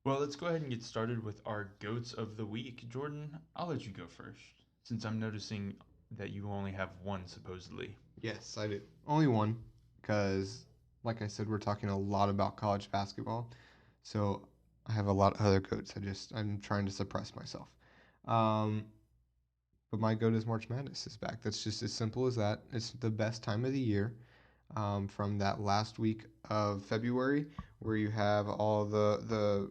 Well, let's go ahead and get started with our goats of the week. Jordan, I'll let you go first, since I'm noticing that you only have one supposedly. Yes, I do. Only one, because, like I said, we're talking a lot about college basketball. So I have a lot of other goats. I'm trying to suppress myself. Um, but my goat is March Madness is back. That's just as simple as that. It's the best time of the year. From that last week of February, where you have all the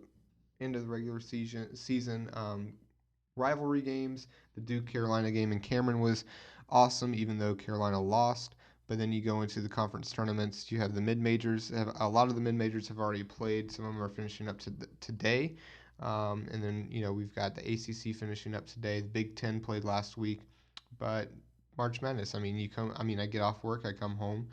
end of the regular season rivalry games. The Duke Carolina game in Cameron was awesome, even though Carolina lost. But then you go into the conference tournaments. You have the mid majors. A lot of the mid majors have already played. Some of them are finishing up today. And then we've got the ACC finishing up today. The Big Ten played last week, but March Madness. I mean, you come. I mean, I get off work, I come home,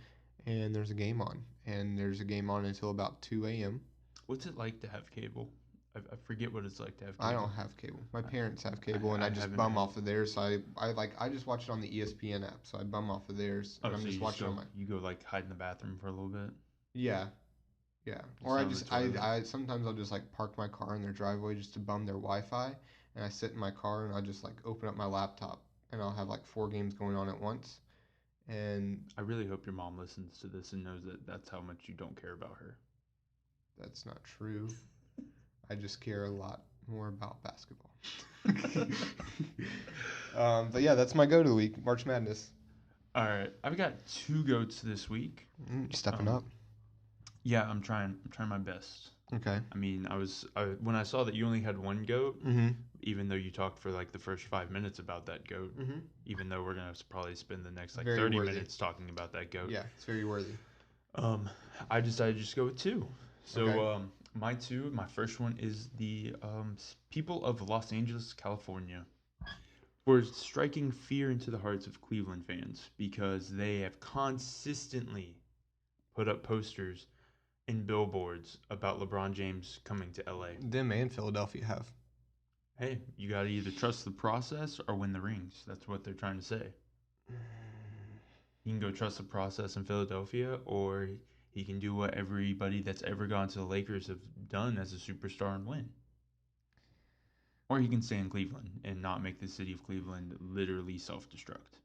and there's a game on, and there's a game on until about 2 a.m. What's it like to have cable? I forget what it's like to have I cable. don't have cable. My I, parents have cable, and I just haven't bum had. off of theirs. So I just watch it on the ESPN app. So I bum off of theirs, Oh, and I'm so just you just watching on go my you go like hide in the bathroom for a little bit, yeah yeah. Or sit I on the just toilet. I sometimes I'll just like park my car in their driveway just to bum their Wi-Fi, and I sit in my car and I'll just like open up my laptop and I'll have like four games going on at once, and I really hope your mom listens to this and knows that that's how much you don't care about her. that's not true. I just care a lot more about basketball. But yeah, that's my go to the week, March Madness. All right, I've got two goats this week. Stepping Um, up. yeah, I'm trying. I'm trying my best. Okay. I mean, when I saw that you only had one goat, Mm-hmm. even though you talked for like the first 5 minutes about that goat, Mm-hmm. even though we're gonna probably spend the next like Very 30 worthy. minutes talking about that goat, Yeah, it's very worthy. um, I decided to just go with two. Okay. So my first one is the people of Los Angeles, California, for striking fear into the hearts of Cleveland fans because they have consistently put up posters and billboards about LeBron James coming to LA. Them and Philadelphia have. Hey, you got to either trust the process or win the rings. That's what they're trying to say. He can go trust the process in Philadelphia, or he can do what everybody that's ever gone to the Lakers have done as a superstar and win. Or he can stay in Cleveland and not make the city of Cleveland literally self destruct.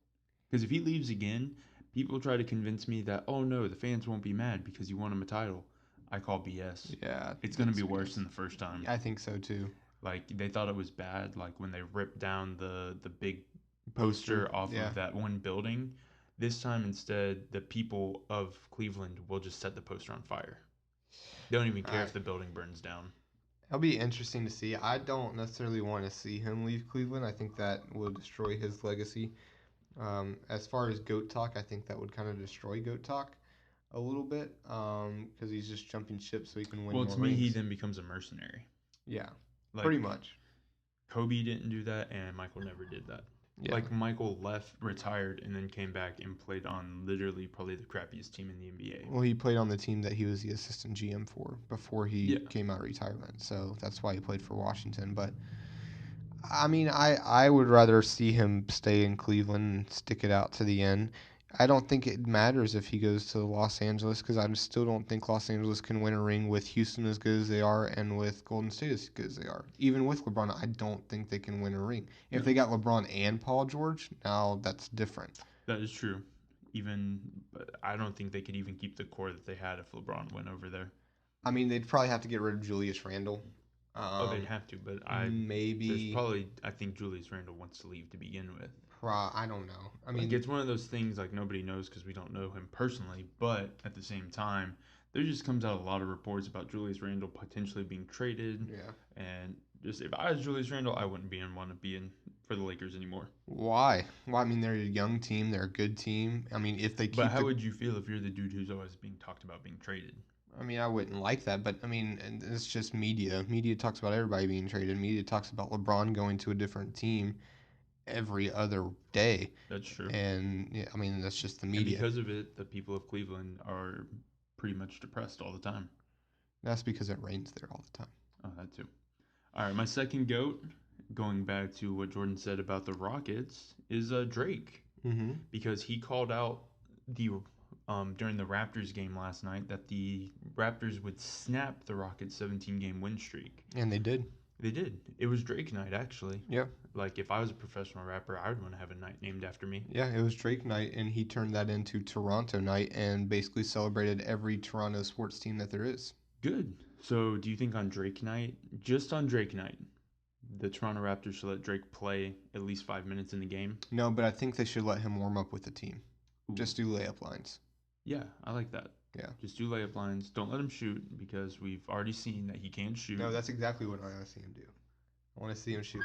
Because if he leaves again, people try to convince me that, oh no, the fans won't be mad because you won him a title. I call BS. Yeah, It's going to that's be worse BS. than the first time. I think so too. Like they thought it was bad, like when they ripped down the big Poster. poster off Yeah. of that one building. This time instead, the people of Cleveland will just set the poster on fire. They don't even care I if the building burns down. It'll be interesting to see. I don't necessarily want to see him leave Cleveland. I think that will destroy his legacy. As far as GOAT talk, I think that would kind of destroy GOAT talk a little bit because he's just jumping ship so he can win Well, more to me, he rings. then becomes a mercenary. Yeah, Like pretty much. Kobe didn't do that, and Michael never did that. Yeah. Like Michael left, retired, and then came back and played on literally probably the crappiest team in the NBA. Well, he played on the team that he was the assistant GM for before he Yeah, came out of retirement. So that's why he played for Washington. But I mean, I would rather see him stay in Cleveland and stick it out to the end. I don't think it matters if he goes to Los Angeles because I still don't think Los Angeles can win a ring with Houston as good as they are and with Golden State as good as they are. Even with LeBron, I don't think they can win a ring. If no, they got LeBron and Paul George, now that's different. that is true. Even, but I don't think they could even keep the core that they had if LeBron went over there. I mean, they'd probably have to get rid of Julius Randle. Oh, they'd Um, have to, but there's maybe, probably, I think Julius Randle wants to leave to begin with. I don't know. I Like mean, it's one of those things like nobody knows because we don't know him personally, but at the same time, there just comes out a lot of reports about Julius Randle potentially being traded, yeah. and just if I was Julius Randle, I wouldn't want to be in for the Lakers anymore. Why? Well, I mean, they're a young team. They're a good team. I mean, if they But keep how the, would you feel if you're the dude who's always being talked about being traded? I mean, I wouldn't like that. But I mean, and it's just media. Media talks about everybody being traded. Media talks about LeBron going to a different team every other day. That's true. And yeah, I mean, that's just the And media. because of it, the people of Cleveland are pretty much depressed all the time. That's because it rains there all the time. Oh, that too. All right, my second goat, going back to what Jordan said about the Rockets, is Drake Mm-hmm. because he called out the during the Raptors game last night that the Raptors would snap the Rockets' 17-game win streak. And they did. They did. It was Drake night, actually. Yeah. Like, if I was a professional rapper, I would want to have a night named after me. Yeah, it was Drake night, and he turned that into Toronto night and basically celebrated every Toronto sports team that there is. Good. So, do you think on Drake night, just on Drake night, the Toronto Raptors should let Drake play at least 5 minutes in the game? No, but I think they should let him warm up with the team. Ooh. Just do layup lines. Yeah, I like that. Yeah. Just do layup lines. Don't let him shoot because we've already seen that he can't shoot. No, that's exactly what I want to see him do. I want to see him shoot.